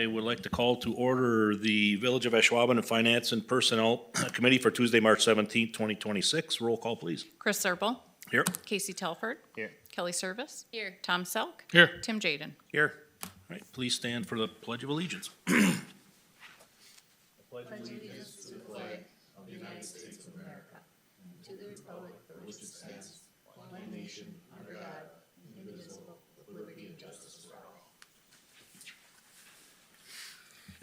I would like to call to order the Village of Ashwaubenon Finance and Personnel Committee for Tuesday, March 17th, 2026. Roll call, please. Chris Serple. Here. Casey Telford. Here. Kelly Service. Here. Tom Selk. Here. Tim Jaden. Here. All right, please stand for the Pledge of Allegiance.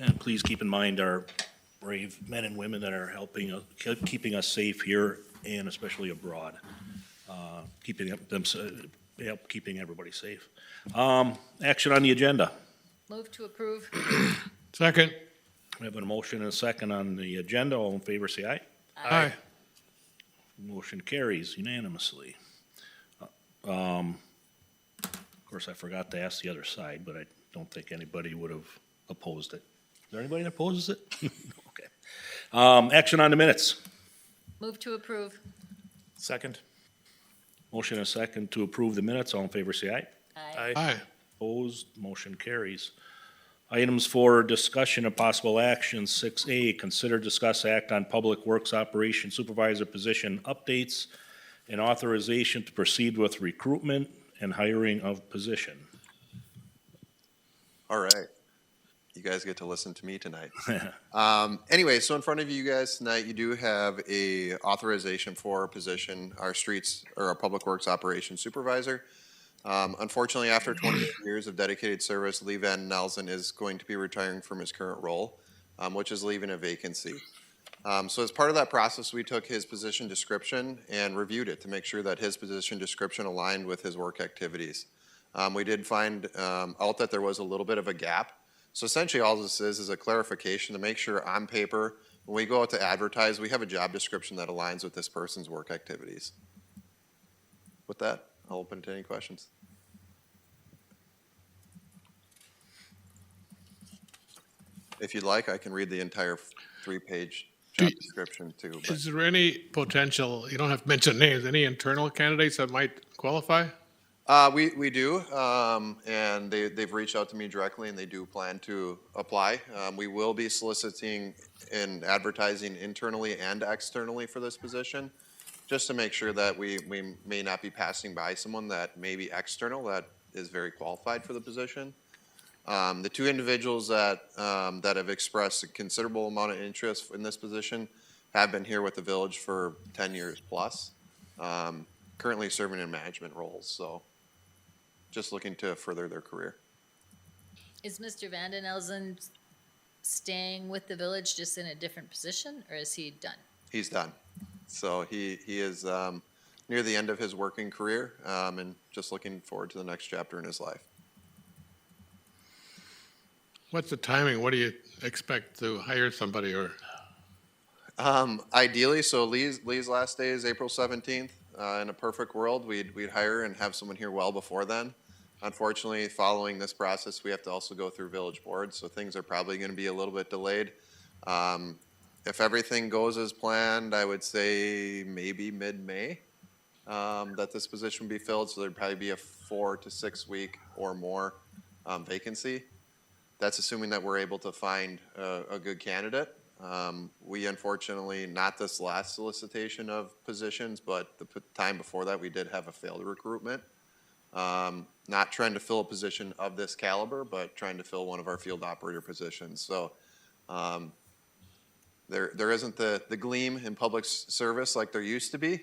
And please keep in mind our brave men and women that are helping, keeping us safe here and especially abroad. Keeping everybody safe. Action on the agenda. Move to approve. Second. We have a motion and a second on the agenda. All in favor, say aye. Aye. Motion carries unanimously. Of course, I forgot to ask the other side, but I don't think anybody would have opposed it. Is there anybody that opposes it? Okay. Action on the minutes. Move to approve. Second. Motion and a second to approve the minutes. All in favor, say aye. Aye. Aye. Opposed, motion carries. Items for discussion of possible action, 6A, consider, discuss, act on Public Works Operation Supervisor position updates and authorization to proceed with recruitment and hiring of position. All right. You guys get to listen to me tonight. Anyway, so in front of you guys tonight, you do have a authorization for a position, our streets or our Public Works Operations Supervisor. Unfortunately, after 20 years of dedicated service, Lee Van Nelson is going to be retiring from his current role, which is leaving a vacancy. So as part of that process, we took his position description and reviewed it to make sure that his position description aligned with his work activities. We did find out that there was a little bit of a gap. So essentially all this is a clarification to make sure on paper, when we go out to advertise, we have a job description that aligns with this person's work activities. With that, I'll open to any questions. If you'd like, I can read the entire 3-page job description too. But Is there any potential, you don't have to mention names, any internal candidates that might qualify? we do, and they've reached out to me directly, and they do plan to apply. We will be soliciting and advertising internally and externally for this position, just to make sure that we may not be passing by someone that may be external that is very qualified for the position. The two individuals that have expressed a considerable amount of interest in this position have been here with the village for 10 years plus, currently serving in management roles, so just looking to further their career. Is Mr. Van den Elzen staying with the village just in a different position, or is he done? He's done. So he is near the end of his working career, and just looking forward to the next chapter in his life. What's the timing? What do you expect to hire somebody or? Ideally, so Lee's last day is April 17th. In a perfect world, we'd hire and have someone here well before then. Unfortunately, following this process, we have to also go through village board, so things are probably going to be a little bit delayed. If everything goes as planned, I would say maybe mid-May that this position would be filled, so there'd probably be a 4 to 6 week or more vacancy. That's assuming that we're able to find a good candidate. We unfortunately, not this last solicitation of positions, but the time before that, we did have a failed recruitment. Not trying to fill a position of this caliber, but trying to fill one of our field operator positions. So there isn't the gleam in public service like there used to be.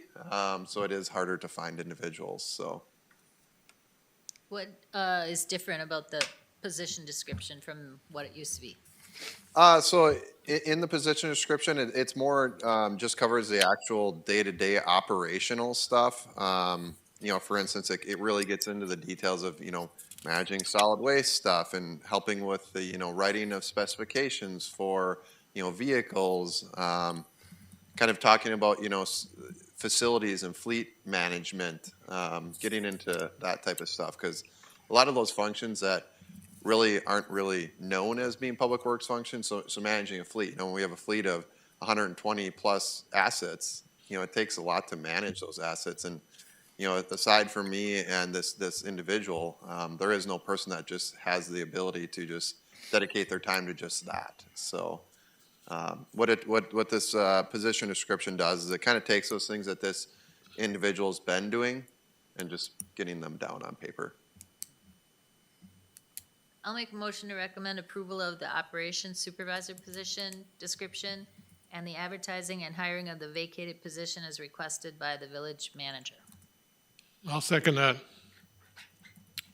So it is harder to find individuals. So What is different about the position description from what it used to be? So in the position description, it's more just covers the actual day-to-day operational stuff. You know, for instance, it really gets into the details of, you know, managing solid waste stuff and helping with the, you know, writing of specifications for, you know, vehicles, kind of talking about, you know, facilities and fleet management, getting into that type of stuff, because a lot of those functions that really aren't really known as being public works functions. So managing a fleet, you know, when we have a fleet of 120 plus assets, you know, it takes a lot to manage those assets. And, you know, aside from me and this individual, there is no person that just has the ability to just dedicate their time to just that. So what this position description does is it kind of takes those things that this individual's been doing and just getting them down on paper. I'll make a motion to recommend approval of the operations supervisor position description and the advertising and hiring of the vacated position as requested by the village manager. I'll second that.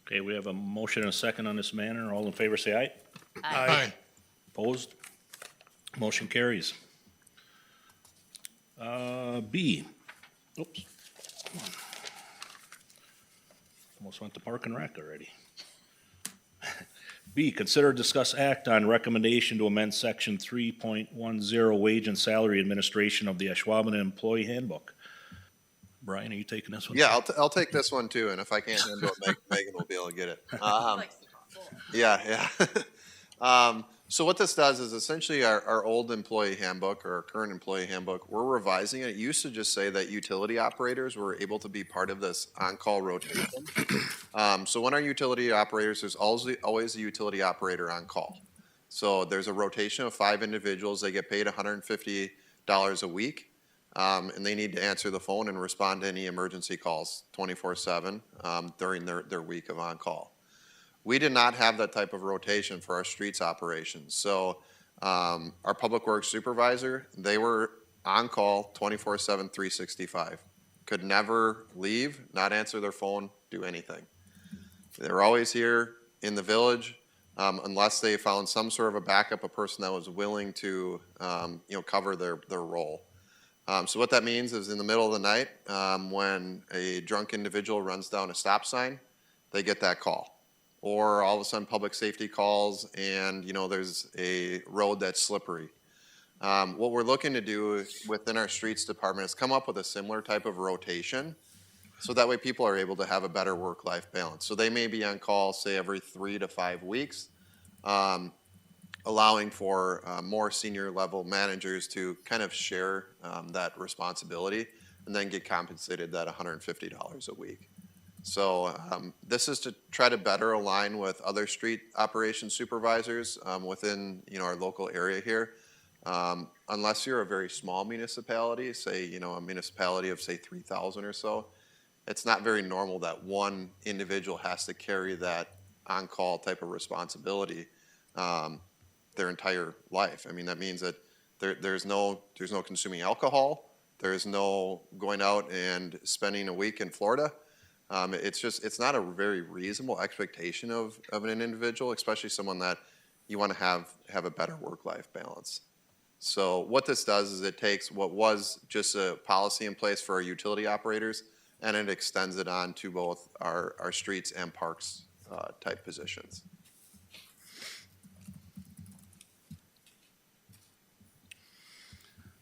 Okay, we have a motion and a second on this matter. All in favor, say aye. Aye. Opposed? Motion carries. B. Oops. Almost went to Park and Rec already. B, consider, discuss, act on recommendation to amend section 3.10 wage and salary administration of the Ashwaubenon Employee Handbook. Brian, are you taking this one? Yeah, I'll take this one too, and if I can't handle it, Megan will be able to get it. Yeah. So what this does is essentially our old employee handbook or our current employee handbook, we're revising it. It used to just say that utility operators were able to be part of this on-call rotation. So when our utility operators, there's always a utility operator on call. So there's a rotation of 5 individuals. They get paid $150 a week, and they need to answer the phone and respond to any emergency calls 24/7 during their week of on-call. We did not have that type of rotation for our streets operations. So our public works supervisor, they were on call 24/7, 365. Could never leave, not answer their phone, do anything. They were always here in the village unless they found some sort of a backup, a person that was willing to cover their role. So what that means is in the middle of the night, when a drunk individual runs down a stop sign, they get that call. Or all of a sudden public safety calls and, there's a road that's slippery. What we're looking to do within our streets department is come up with a similar type of rotation so that way people are able to have a better work-life balance. So they may be on call, say, every 3 to 5 weeks, allowing for more senior level managers to kind of share that responsibility and then get compensated that $150 a week. So this is to try to better align with other street operations supervisors within our local area here. Unless you're a very small municipality, say a municipality of say 3,000 or so, it's not very normal that one individual has to carry that on-call type of responsibility their entire life. I mean that means that there's no consuming alcohol, there's no going out and spending a week in Florida. It's not a very reasonable expectation of an individual, especially someone that you want to have a better work-life balance. So what this does is it takes what was just a policy in place for our utility operators and it extends it on to both our streets and parks type positions.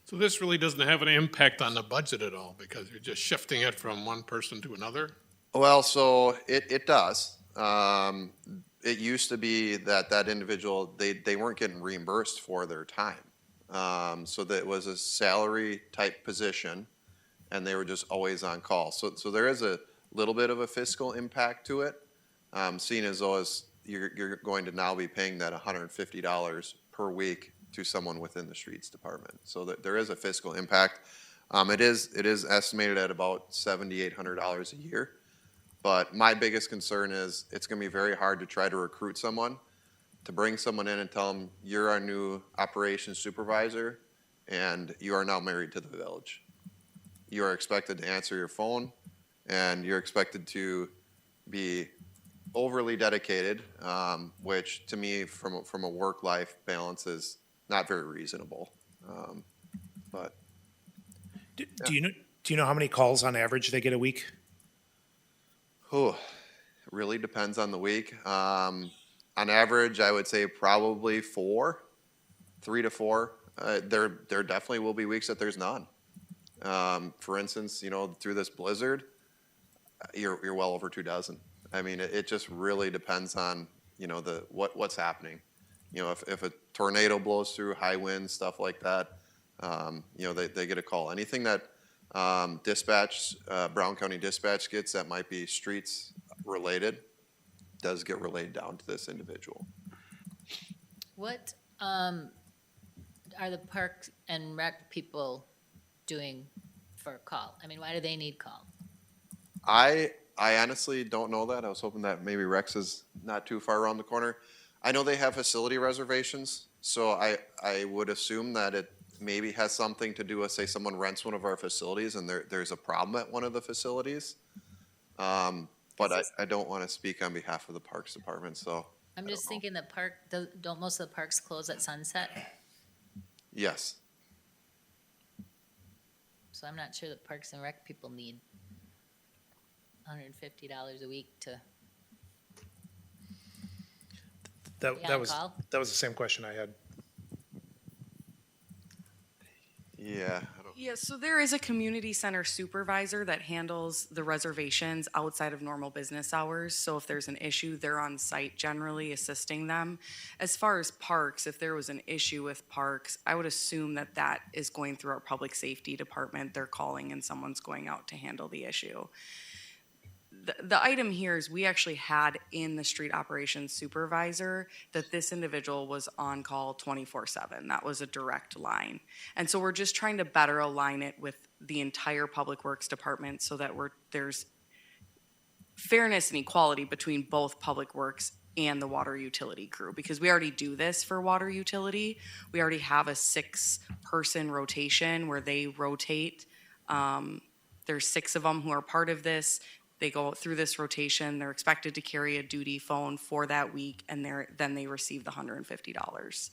So this really doesn't have an impact on the budget at all because you're just shifting it from one person to another? Well, so it does. It used to be that individual, they weren't getting reimbursed for their time. So that it was a salary type position and they were just always on call. So there is a little bit of a fiscal impact to it, seeing as though you're going to now be paying that $150 per week to someone within the streets department. So that there is a fiscal impact. It is estimated at about $7,800 a year. But my biggest concern is it's going to be very hard to try to recruit someone, to bring someone in and tell them, you're our new operations supervisor, and you are now married to the village. You are expected to answer your phone, and you're expected to be overly dedicated, which to me, from a work-life balance, is not very reasonable. But Do you know how many calls on average they get a week? it really depends on the week. On average, I would say probably 3 to 4. There definitely will be weeks that there's none. For instance, through this blizzard, you're well over 2 dozen. I mean, it just really depends on what's happening. If a tornado blows through, high winds, stuff like that, they get a call. Anything that Brown County Dispatch gets that might be streets related does get relayed down to this individual. What, are the park and rec people doing for call? I mean, why do they need call? I honestly don't know that. I was hoping that maybe Rex is not too far around the corner. I know they have facility reservations, so I would assume that it maybe has something to do with, say, someone rents one of our facilities and there's a problem at one of the facilities. But I don't want to speak on behalf of the Parks Department, so. I'm I just don't know. thinking the park, don't most of the parks close at sunset? Yes. So I'm not sure that Parks and Rec people need $150 a week to That, be that on was, call. that was the same question I had. Yeah. I don't. Yeah, so there is a community center supervisor that handles the reservations outside of normal business hours. So if there's an issue, they're on site generally assisting them. As far as parks, if there was an issue with parks, I would assume that that is going through our public safety department. They're calling and someone's going out to handle the issue. The item here is we actually had in the street operations supervisor that this individual was on call 24/7. That was a direct line. And so we're just trying to better align it with the entire public works department so that there's fairness and equality between both public works and the water utility crew, because we already do this for water utility. We already have a 6-person rotation where they rotate. There's 6 of them who are part of this. They go through this rotation. They're expected to carry a duty phone for that week, and then they receive the $150.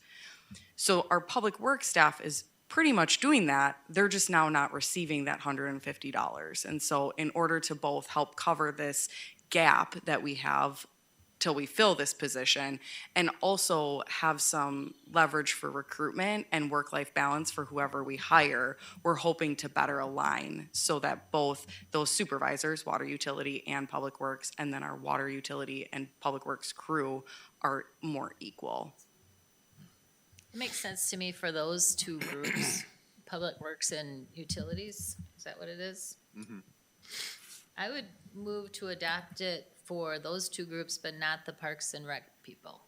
So our public works staff is pretty much doing that. They're just now not receiving that $150. And so in order to both help cover this gap that we have till we fill this position and also have some leverage for recruitment and work-life balance for whoever we hire, we're hoping to better align so that both those supervisors, water utility and public works, and then our water utility and public works crew are more equal. It makes sense to me for those two groups, Public Works and Utilities. Is that what it is? Mhm. I would move to adopt it for those two groups, but not the Parks and Rec people.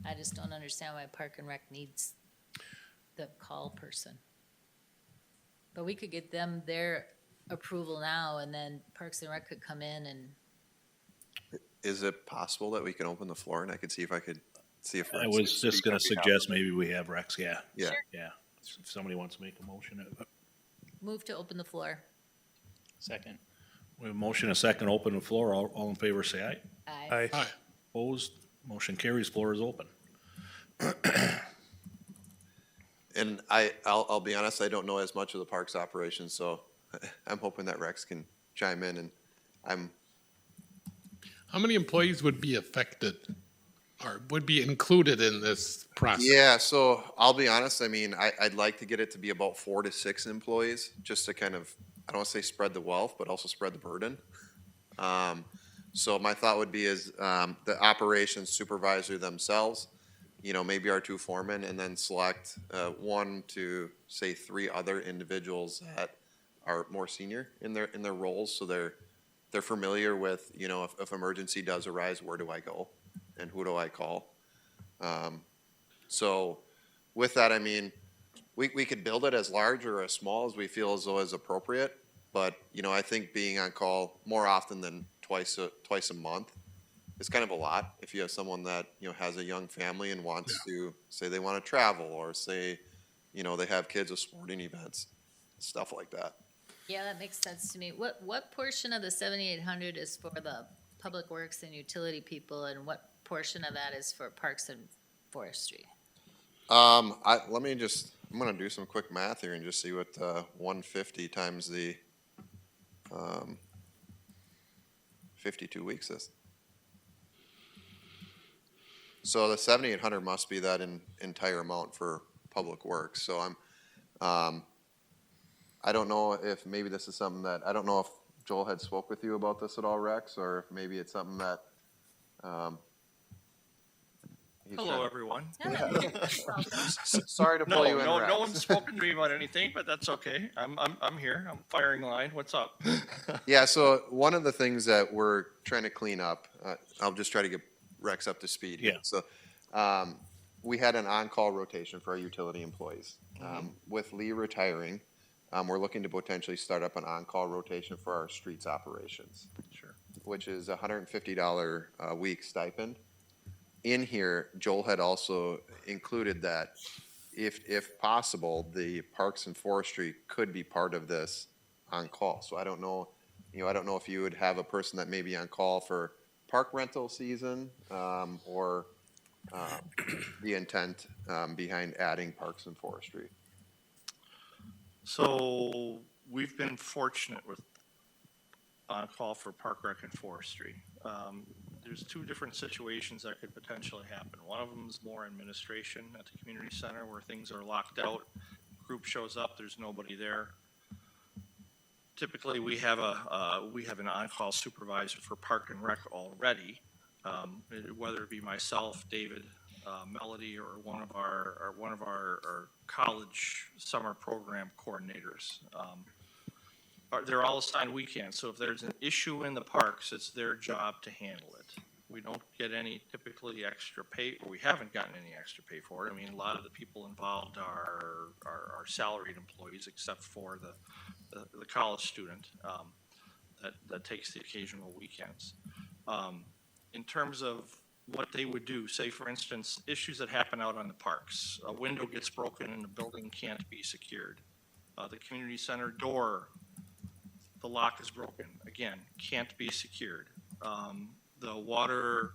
I just don't understand why Park and Rec needs the call person. But we could get them their approval now, and then Parks and Rec could come in and, Is it possible that we can open the floor and I could see if Rex I could was just speak gonna on behalf suggest maybe we have Rex, yeah, Yeah. yeah. If somebody wants to make a motion. move to open the floor. Second. We have a motion, a second, open the floor. All in favor, say aye. Aye. Aye. Opposed? Motion carries. Floor is open. And I'll be honest, I don't know as much of the parks operations, so I'm hoping that Rex can chime in, and How many employees would be affected or would be included in this process? yeah, so I'll be honest, I mean, I'd like to get it to be about 4 to 6 employees, just to kind of, I don't want to say spread the wealth, but also spread the burden. So my thought would be is, the operations supervisor themselves, maybe our 2 foremen, and then select, 1 to, say, 3 other individuals that are more senior in their roles, so they're familiar with, if emergency does arise, where do I go and who do I call? So with that, I mean, we could build it as large or as small as we feel as though is appropriate. But, I think being on call more often than twice a month is kind of a lot. If you have someone that, has a young family and wants to, say they want to travel, or say, they have kids with sporting events, stuff like that. Yeah, that makes sense to me. What portion of the 7,800 is for the Public Works and Utility people, and what portion of that is for Parks and Forestry? I'm gonna do some quick math here and just see what 150 times the 52 weeks is. So the 7,800 must be that entire amount for Public Works. So I don't know if maybe this is something that, I don't know if Joel had spoke with you about this at all, Rex, or if maybe it's something that Hello, everyone. Sorry to pull you in, No Rex. one's spoken to me about anything, but that's okay. I'm here. I'm firing line. What's up? Yeah, so one of the things that we're trying to clean up, I'll just try to get Rex up to speed here. Yeah. So, we had an on-call rotation for our utility employees. With Lee retiring, we're looking to potentially start up an on-call rotation for our streets operations, Sure. which is a $150 a week stipend. In here, Joel had also included that if possible, the Parks and Forestry could be part of this on call. So I don't know, I don't know if you would have a person that may be on call for park rental season, or the intent behind adding Parks and Forestry. So we've been fortunate with on call for Park Rec and Forestry. There's two different situations that could potentially happen. One of them is more administration at the community center where things are locked out. Group shows up, there's nobody there. Typically, we have an on-call supervisor for Park and Rec already, whether it be myself, David, Melody, or one of our college summer program coordinators. They're all assigned weekends, so if there's an issue in the parks, it's their job to handle it. We don't get any typically extra pay, or we haven't gotten any extra pay for it. I mean, a lot of the people involved are salaried employees, except for the college student that takes the occasional weekends. In terms of what they would do, say for instance, issues that happen out on the parks, a window gets broken and the building can't be secured. The community center door, the lock is broken, again, can't be secured. The water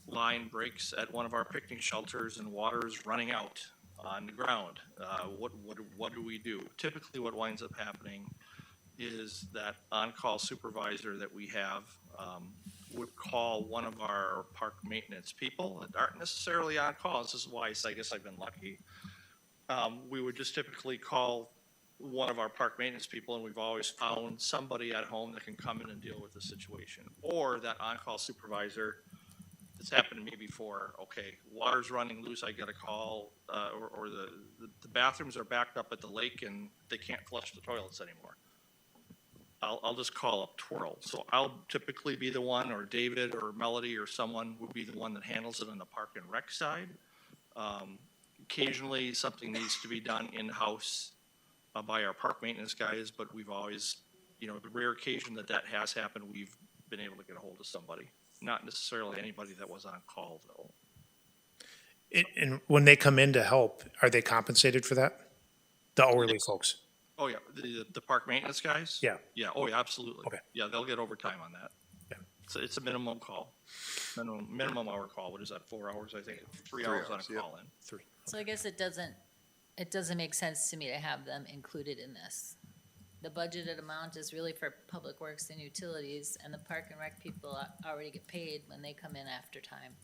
line breaks at one of our picnic shelters and water is running out on the ground. What do we do? Typically what winds up happening is that on-call supervisor that we have would call one of our park maintenance people that aren't necessarily on call. This is why I guess I've been lucky. We would just typically call one of our park maintenance people, and we've always found somebody at home that can come in and deal with the situation. Or that on-call supervisor, it's happened to me before, okay, water's running loose, I get a call, or the bathrooms are backed up at the lake and they can't flush the toilets anymore. I'll just call up Twirl. So I'll typically be the one, or David or Melody or someone would be the one that handles it on the Park and Rec side. Occasionally something needs to be done in-house by our park maintenance guys, but we've always, the rare occasion that has happened, we've been able to get a hold of somebody. Not necessarily anybody that was on call, though. And when they come in to help, are they compensated for that? The hourly folks? Oh, yeah, the park maintenance guys? Yeah. Yeah, oh, yeah, absolutely. Okay. Yeah, they'll get overtime on that. Yeah. So it's a minimum call, minimum hour call. What is that, 4 hours, I think? 3 hours on a yep. call in. 3. So I guess it doesn't make sense to me to have them included in this. The budgeted amount is really for public works and utilities, and the park and rec people already get paid when they come in after time.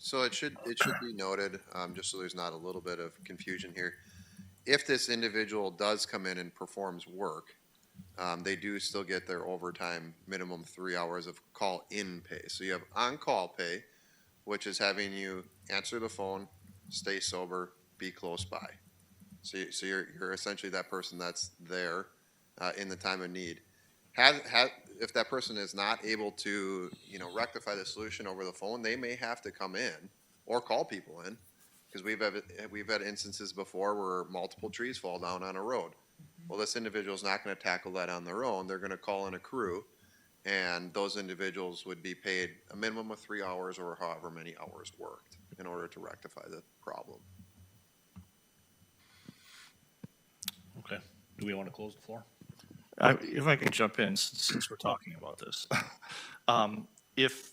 So it should be noted, just so there's not a little bit of confusion here. If this individual does come in and performs work, they do still get their overtime minimum 3 hours of call-in pay. So you have on-call pay, which is having you answer the phone, stay sober, be close by. So you're essentially that person that's there in the time of need. If that person is not able to, rectify the solution over the phone, they may have to come in or call people in, because we've had instances before where multiple trees fall down on a road. Well, this individual is not going to tackle that on their own. They're going to call in a crew, and those individuals would be paid a minimum of 3 hours or however many hours worked in order to rectify the problem. Okay. Do we want to close the floor? If I can jump in, since we're talking about this. If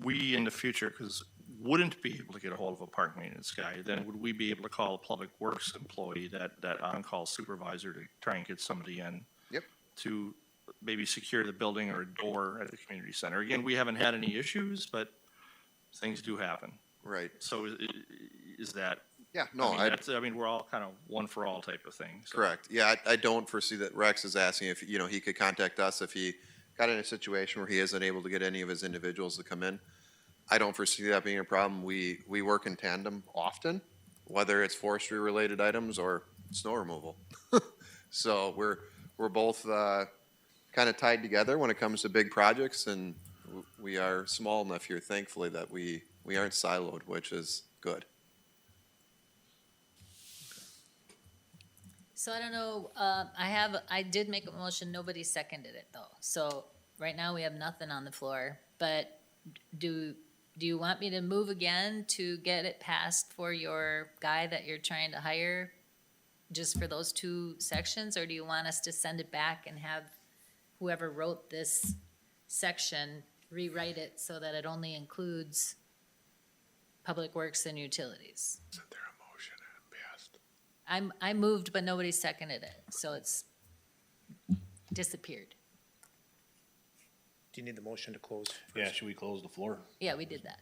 we in the future, because wouldn't be able to get a hold of a park maintenance guy, then would we be able to call a public works employee, that on-call supervisor, to try and get somebody in? Yep. To maybe secure the building or a door at the community center? Again, we haven't had any issues, but things do happen. Right. So is that? Yeah, no, I mean, we're all kind of one for all type of thing. So. Correct. Yeah, I don't foresee that. Rex is asking if, he could contact us if he got in a situation where he isn't able to get any of his individuals to come in. I don't foresee that being a problem. We work in tandem often, whether it's forestry related items or snow removal. So we're both kind of tied together when it comes to big projects, and we are small enough here, thankfully, that we aren't siloed, which is good. So I don't know, I did make a motion, nobody seconded it though. So right now we have nothing on the floor, but do you want me to move again to get it passed for your guy that you're trying to hire? Just for those two sections, or do you want us to send it back and have whoever wrote this section rewrite it so that it only includes public works and utilities? Isn't there a motion and passed? I moved, but nobody seconded it, so it's disappeared. Do you need the motion to close? Yeah, should we close the floor? Yeah, we did that.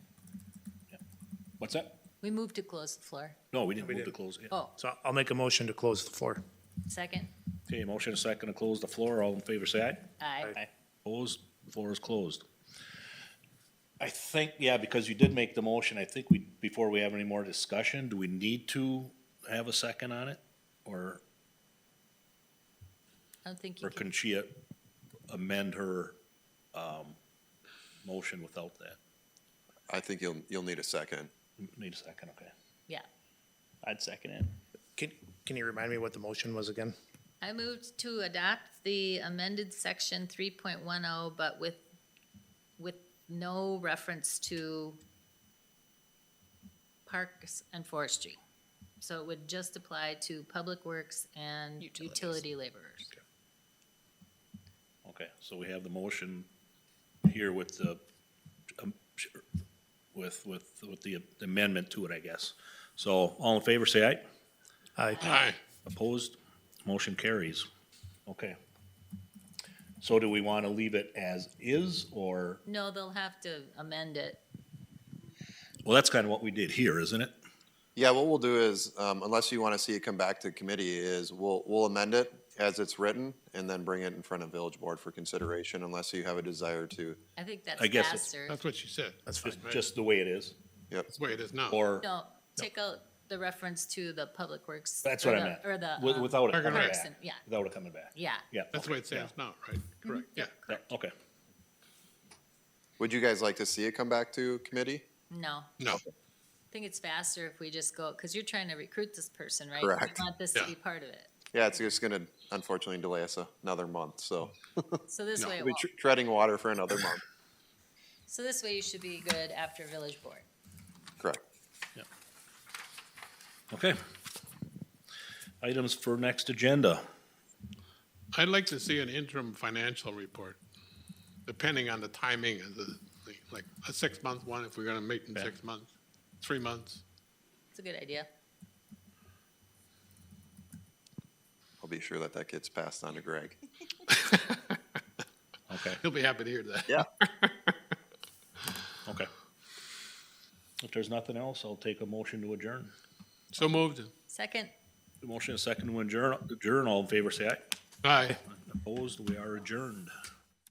What's that? We moved to close the floor. No, we didn't We move to did. close it. Oh, So I'll make a motion to close the floor. second? Okay, motion a second to close the floor. All in favor, say aye. Aye. Opposed? Floor is closed. I think, yeah, because you did make the motion, I think before we have any more discussion, do we need to have a second on it? Or I don't think you can. can she amend her, motion without that? I think you'll need a second. Need a second, okay. I'd second it. Can you remind me what the motion was again? I moved to adopt the amended section 3.10, but with no reference to parks and forestry. So it would just apply to public works and utility laborers. Okay, so we have the motion here with the, with the amendment to it, I guess. So all in favor, say aye. Aye. Aye. Opposed? Motion carries. Okay. So do we want to leave it as is, or, No, they'll have to amend it. well, that's kind of what we did here, isn't it? Yeah, what we'll do is, unless you want to see it come back to committee, is we'll amend it as it's written and then bring it in front of village board for consideration, unless you have a desire to. I think that's I guess it's- faster. That's what she said. That's fine. Just the way it is, That's the way it is now. or, No, take out the reference to the public works. that's or what I the- meant. Or the. Without it Park and coming Rec. back. Yeah, Without it coming back. yeah. Yeah. That's the way okay, it stands now, right? Correct, yeah. Yeah, okay. Would you guys like to see it come back to committee? No. No, I think it's faster if we just go, because you're trying to recruit this person, right? Correct. You want this to Yeah. be part of it. Yeah, it's just gonna unfortunately delay us another month, so So this way, it we'll be won't. treading water for another month. So this way you should be good after village board. Correct. Okay. Items for next agenda. I'd like to see an interim financial report, depending on the timing of the, like, a 6-month one, if we're gonna meet in Yeah. 6 months, 3 months. It's a good idea. I'll be sure that gets passed on to Greg. Okay, He'll be happy to hear that. Yeah. okay. If there's nothing else, I'll take a motion to adjourn. So moved. Second, Motion is second to adjourn. All in favor, say aye. Aye. Opposed, we are adjourned.